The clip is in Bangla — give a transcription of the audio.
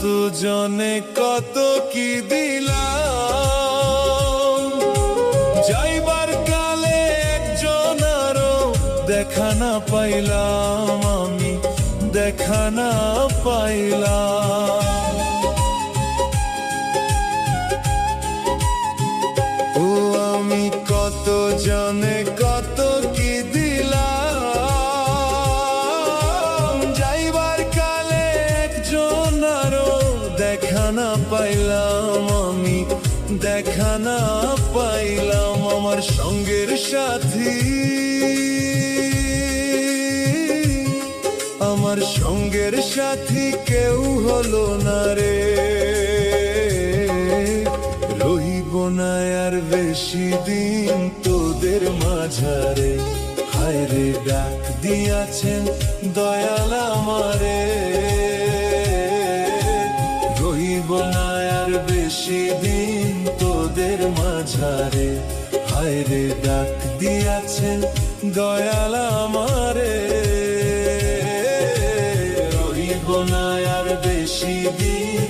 কত জনে কত কি দিলাম, যাইবার কালে একজন আরো দেখা না পাইলাম, আমি দেখা না পাইলাম। ও আমি কত জনে কত কি দিলাম, যাইবার কালে একজন আরো দেখা না পাইলাম, আমি দেখা না পাইলাম। আমার সঙ্গের সাথী, আমার সঙ্গের সাথী কেউ হলো না রে, রহিব না আর বেশি দিন তোদের মাঝারে। হায় রে ডাক দিয়াছেন দয়াল আমারে, রহিব না আর বেশি দিন তোদের মাঝারে। হায় রে ডাক দিয়াছেন দয়াল আমারে, রহিব না আর বেশি দিন।